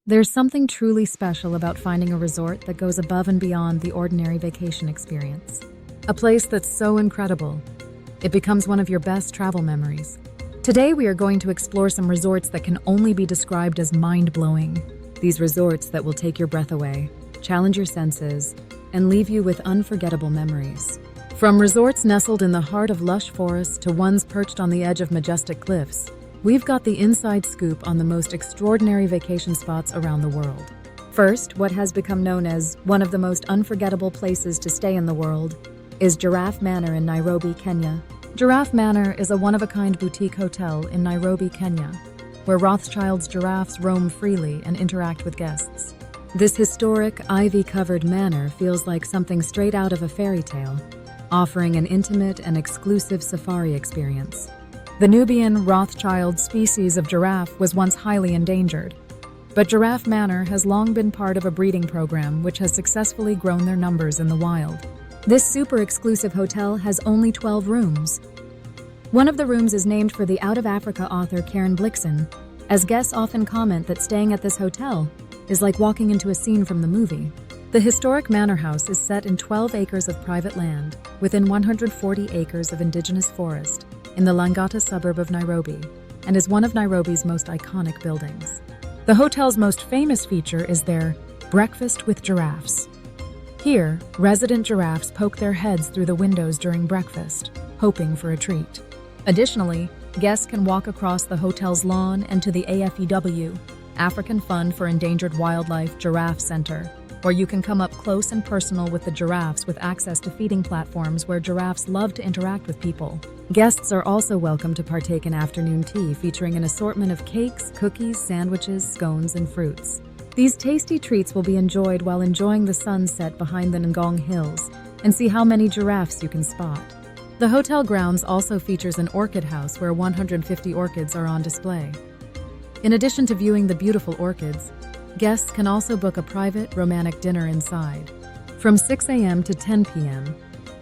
There's something truly special about finding a resort that goes above and beyond the ordinary vacation experience. A place that's so incredible, it becomes one of your best travel memories. Today we are going to explore some resorts that can only be described as mind-blowing. These resorts that will take your breath away, challenge your senses, and leave you with unforgettable memories. From resorts nestled in the heart of lush forests to ones perched on the edge of majestic cliffs, we've got the inside scoop on the most extraordinary vacation spots around the world. First, what has become known as one of the most unforgettable places to stay in the world is Giraffe Manor in Nairobi, Kenya. Giraffe Manor is a one-of-a-kind boutique hotel in Nairobi, Kenya, where Rothschild's giraffes roam freely and interact with guests. This historic, ivy-covered manor feels like something straight out of a fairy tale, offering an intimate and exclusive safari experience. The Nubian Rothschild species of giraffe was once highly endangered, but Giraffe Manor has long been part of a breeding program which has successfully grown their numbers in the wild. This super exclusive hotel has only 12 rooms. One of the rooms is named for the Out of Africa author Karen Blixen, as guests often comment that staying at this hotel is like walking into a scene from the movie. The historic manor house is set in 12 acres of private land within 140 acres of indigenous forest in the Langata suburb of Nairobi, and is one of Nairobi's most iconic buildings. The hotel's most famous feature is their Breakfast with Giraffes. Here, resident giraffes poke their heads through the windows during breakfast, hoping for a treat. Additionally, guests can walk across the hotel's lawn and to the AFEW, African Fund for Endangered Wildlife Giraffe Center, where you can come up close and personal with the giraffes with access to feeding platforms where giraffes love to interact with people. Guests are also welcome to partake in afternoon tea featuring an assortment of cakes, cookies, sandwiches, scones, and fruits. These tasty treats will be enjoyed while enjoying the sunset behind the Ngong Hills and see how many giraffes you can spot. The hotel grounds also features an orchid house where 150 orchids are on display. In addition to viewing the beautiful orchids, guests can also book a private, romantic dinner inside. From 6 a.m. to 10 p.m.,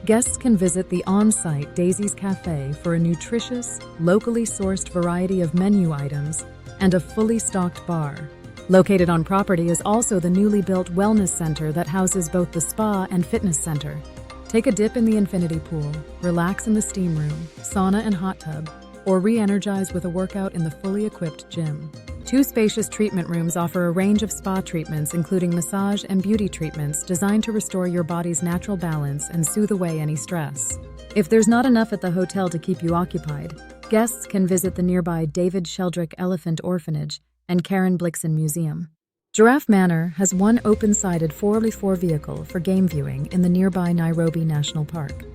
guests can visit the on-site Daisy's Cafe for a nutritious, locally sourced variety of menu items and a fully stocked bar. Located on property is also the newly built wellness center that houses both the spa and fitness center. Take a dip in the infinity pool, relax in the steam room, sauna and hot tub, or re-energize with a workout in the fully equipped gym. Two spacious treatment rooms offer a range of spa treatments including massage and beauty treatments designed to restore your body's natural balance and soothe away any stress. If there's not enough at the hotel to keep you occupied, guests can visit the nearby David Sheldrick Elephant Orphanage and Karen Blixen Museum. Giraffe Manor has one open-sided 4x4 vehicle for game viewing in the nearby Nairobi National Park.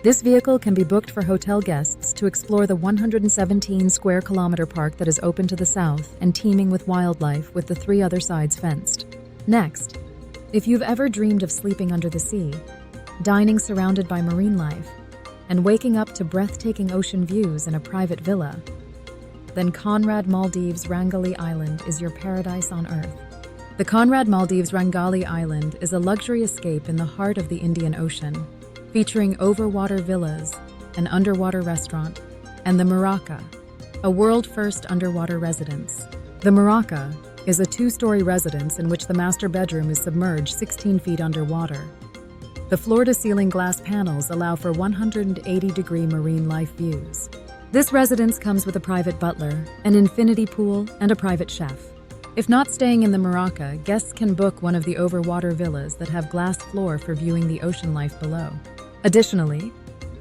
This vehicle can be booked for hotel guests to explore the 117 square kilometer park that is open to the south and teeming with wildlife with the 3 other sides fenced. Next, if you've ever dreamed of sleeping under the sea, dining surrounded by marine life, and waking up to breathtaking ocean views in a private villa, then Conrad Maldives Rangali Island is your paradise on earth. The Conrad Maldives Rangali Island is a luxury escape in the heart of the Indian Ocean, featuring overwater villas, an underwater restaurant, and the Maraca, a world-first underwater residence. The Maraca is a 2-story residence in which the master bedroom is submerged 16 feet underwater. The floor-to-ceiling glass panels allow for 180-degree marine life views. This residence comes with a private butler, an infinity pool, and a private chef. If not staying in the Maraca, guests can book one of the overwater villas that have glass floor for viewing the ocean life below. Additionally,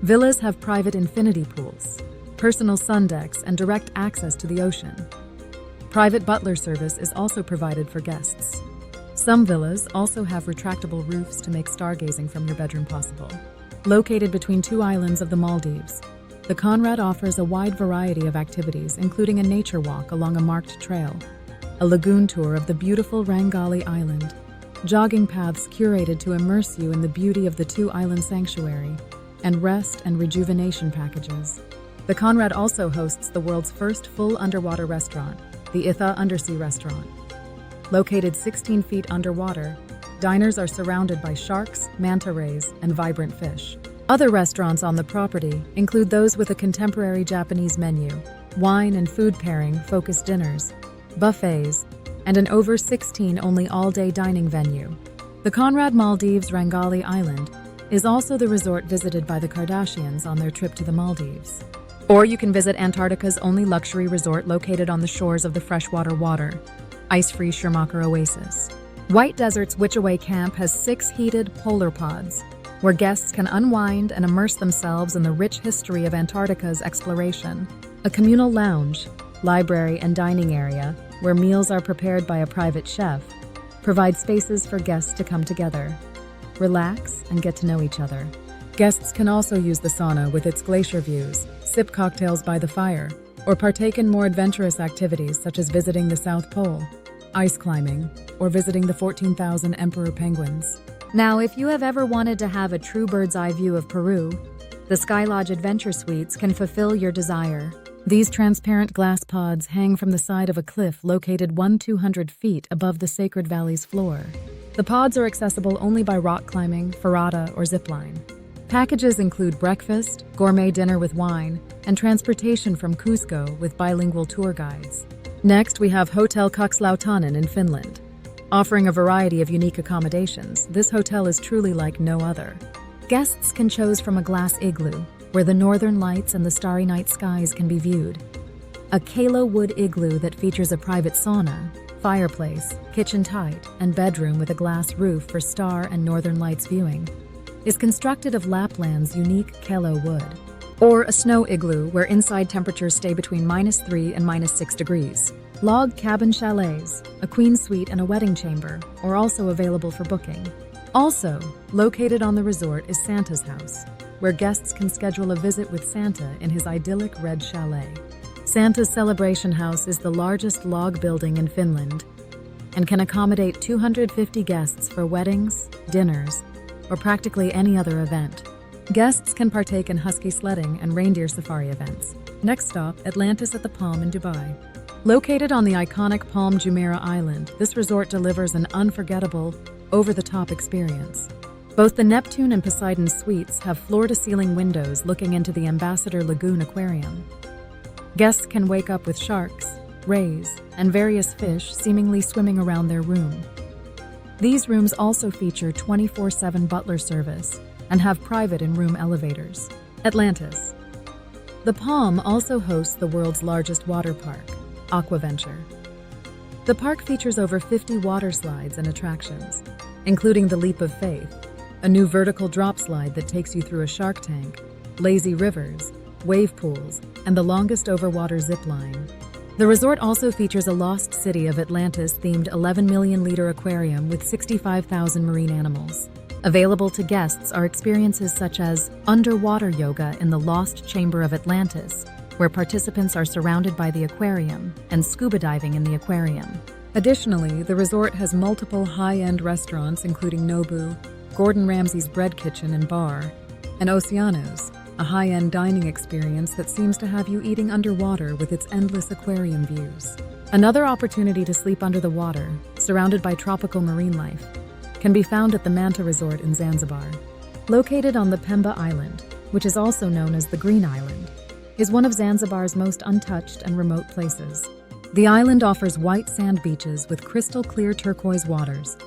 villas have private infinity pools, personal sun decks, and direct access to the ocean. Private butler service is also provided for guests. Some villas also have retractable roofs to make stargazing from your bedroom possible. Located between 2 islands of the Maldives, the Conrad offers a wide variety of activities, including a nature walk along a marked trail, a lagoon tour of the beautiful Rangali Island, jogging paths curated to immerse you in the beauty of the 2-island sanctuary, and rest and rejuvenation packages. The Conrad also hosts the world's first full underwater restaurant, the Itha Undersea Restaurant. Located 16 feet underwater, diners are surrounded by sharks, manta rays, and vibrant fish. Other restaurants on the property include those with a contemporary Japanese menu, wine and food pairing focused dinners, buffets, and an over 16 only all-day dining venue. The Conrad Maldives Rangali Island is also the resort visited by the Kardashians on their trip to the Maldives. Or you can visit Antarctica's only luxury resort located on the shores of the freshwater water, ice-free Schumacher Oasis. White Desert's Getaway Camp has 6 heated polar pods, where guests can unwind and immerse themselves in the rich history of Antarctica's exploration. A communal lounge, library, and dining area, where meals are prepared by a private chef, provide spaces for guests to come together, relax, and get to know each other. Guests can also use the sauna with its glacier views, sip cocktails by the fire, or partake in more adventurous activities such as visiting the South Pole, ice climbing, or visiting the 14,000 emperor penguins. Now, if you have ever wanted to have a true bird's-eye view of Peru, the Sky Lodge Adventure Suites can fulfill your desire. These transparent glass pods hang from the side of a cliff located 200 feet above the Sacred Valley's floor. The pods are accessible only by rock climbing, ferrata, or zipline. Packages include breakfast, gourmet dinner with wine, and transportation from Cusco with bilingual tour guides. Next, we have Hotel Kakslautanen in Finland. Offering a variety of unique accommodations, this hotel is truly like no other. Guests can choose from a glass igloo, where the northern lights and the starry night skies can be viewed. A Kalo wood igloo that features a private sauna, fireplace, kitchen tight, and bedroom with a glass roof for star and northern lights viewing, is constructed of Lapland's unique Kalo wood. Or a snow igloo where inside temperatures stay between -3 and -6 degrees. Log cabin chalets, a queen suite and a wedding chamber, are also available for booking. Also, located on the resort is Santa's house, where guests can schedule a visit with Santa in his idyllic red chalet. Santa's Celebration House is the largest log building in Finland and can accommodate 250 guests for weddings, dinners, or practically any other event. Guests can partake in husky sledding and reindeer safari events. Next stop, Atlantis at the Palm in Dubai. Located on the iconic Palm Jumeirah Island, this resort delivers an unforgettable, over-the-top experience. Both the Neptune and Poseidon suites have floor-to-ceiling windows looking into the Ambassador Lagoon Aquarium. Guests can wake up with sharks, rays, and various fish seemingly swimming around their room. These rooms also feature 24/7 butler service and have private in-room elevators. Atlantis. The Palm also hosts the world's largest water park, Aquaventure. The park features over 50 water slides and attractions, including the Leap of Faith, a new vertical drop slide that takes you through a shark tank, lazy rivers, wave pools, and the longest overwater zip line. The resort also features a Lost City of Atlantis-themed 11 million-liter aquarium with 65,000 marine animals. Available to guests are experiences such as underwater yoga in the Lost Chamber of Atlantis, where participants are surrounded by the aquarium, and scuba diving in the aquarium. Additionally, the resort has multiple high-end restaurants including Nobu, Gordon Ramsay's Bread Kitchen and Bar, and Oceanos, a high-end dining experience that seems to have you eating underwater with its endless aquarium views. Another opportunity to sleep under the water, surrounded by tropical marine life, can be found at the Manta Resort in Zanzibar. Located on the Pemba Island, which is also known as the Green Island, is one of Zanzibar's most untouched and remote places. The island offers white sand beaches with crystal-clear turquoise waters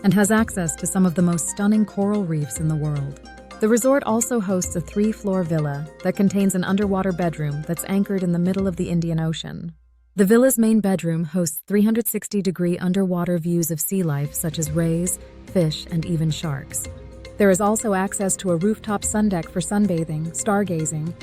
and has access to some of the most stunning coral reefs in the world. The resort also hosts a 3-floor villa that contains an underwater bedroom that's anchored in the middle of the Indian Ocean. The villa's main bedroom hosts 360-degree underwater views of sea life such as rays, fish, and even sharks. There is also access to a rooftop sundeck for sunbathing, stargazing,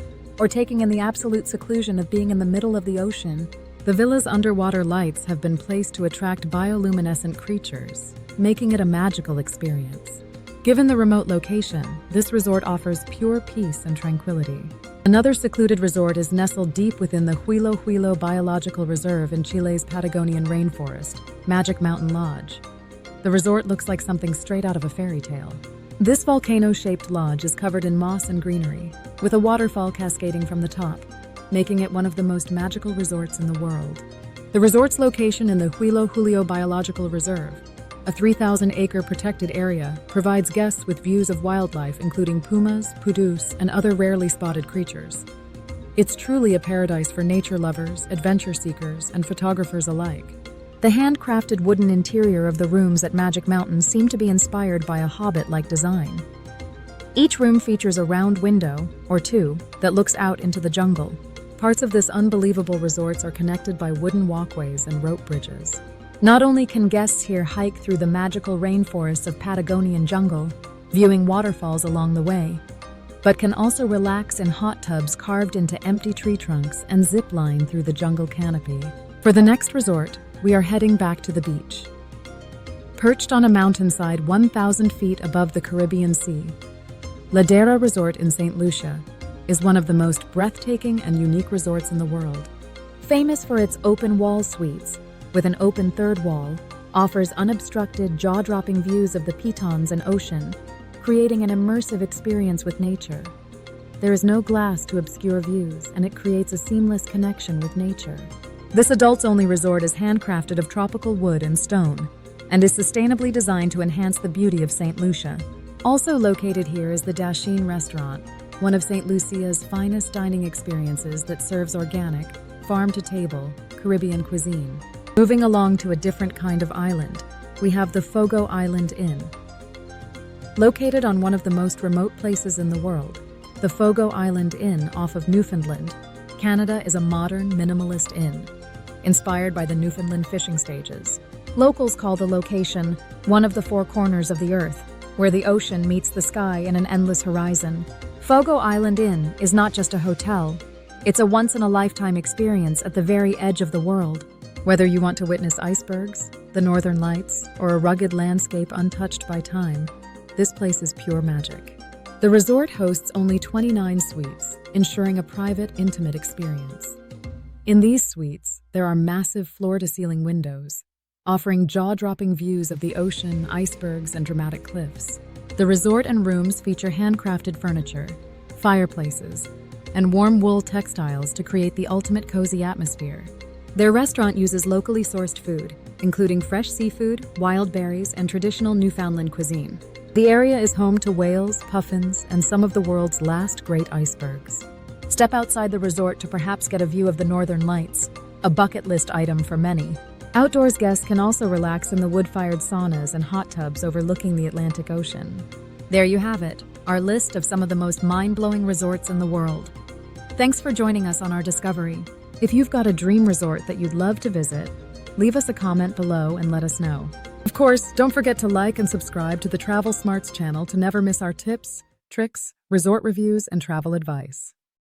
or taking in the absolute seclusion of being in the middle of the ocean. The villa's underwater lights have been placed to attract bioluminescent creatures, making it a magical experience. Given the remote location, this resort offers pure peace and tranquility. Another secluded resort is nestled deep within the Huilo Huilo Biological Reserve in Chile's Patagonian rainforest, Magic Mountain Lodge. The resort looks like something straight out of a fairy tale. This volcano-shaped lodge is covered in moss and greenery, with a waterfall cascading from the top, making it one of the most magical resorts in the world. The resort's location in the Huilo Huilo Biological Reserve, a 3,000-acre protected area, provides guests with views of wildlife including pumas, pudus, and other rarely spotted creatures. It's truly a paradise for nature lovers, adventure seekers, and photographers alike. The handcrafted wooden interior of the rooms at Magic Mountain seem to be inspired by a hobbit-like design. Each room features a round window, or two, that looks out into the jungle. Parts of this unbelievable resort are connected by wooden walkways and rope bridges. Not only can guests here hike through the magical rainforests of Patagonian jungle, viewing waterfalls along the way, but can also relax in hot tubs carved into empty tree trunks and zip line through the jungle canopy. For the next resort, we are heading back to the beach. Perched on a mountainside 1,000 feet above the Caribbean Sea, Ladera Resort in St. Lucia is one of the most breathtaking and unique resorts in the world. Famous for its open-wall suites, with an open third wall, offers unobstructed, jaw-dropping views of the Pitons and ocean, creating an immersive experience with nature. There is no glass to obscure views, and it creates a seamless connection with nature. This adults-only resort is handcrafted of tropical wood and stone, and is sustainably designed to enhance the beauty of St. Lucia. Also located here is the Dasheen Restaurant, one of St. Lucia's finest dining experiences that serves organic, farm-to-table, Caribbean cuisine. Moving along to a different kind of island, we have the Fogo Island Inn. Located on one of the most remote places in the world, the Fogo Island Inn off of Newfoundland, Canada is a modern, minimalist inn, inspired by the Newfoundland fishing stages. Locals call the location one of the four corners of the earth, where the ocean meets the sky in an endless horizon. Fogo Island Inn is not just a hotel, it's a once-in-a-lifetime experience at the very edge of the world. Whether you want to witness icebergs, the northern lights, or a rugged landscape untouched by time, this place is pure magic. The resort hosts only 29 suites, ensuring a private, intimate experience. In these suites, there are massive floor-to-ceiling windows, offering jaw-dropping views of the ocean, icebergs, and dramatic cliffs. The resort and rooms feature handcrafted furniture, fireplaces, and warm wool textiles to create the ultimate cozy atmosphere. Their restaurant uses locally sourced food, including fresh seafood, wild berries, and traditional Newfoundland cuisine. The area is home to whales, puffins, and some of the world's last great icebergs. Step outside the resort to perhaps get a view of the northern lights, a bucket list item for many. Outdoors guests can also relax in the wood-fired saunas and hot tubs overlooking the Atlantic Ocean. There you have it, our list of some of the most mind-blowing resorts in the world. Thanks for joining us on our discovery. If you've got a dream resort that you'd love to visit, leave us a comment below and let us know. Of course, don't forget to like and subscribe to the Travel Smarts channel to never miss our tips, tricks, resort reviews, and travel advice.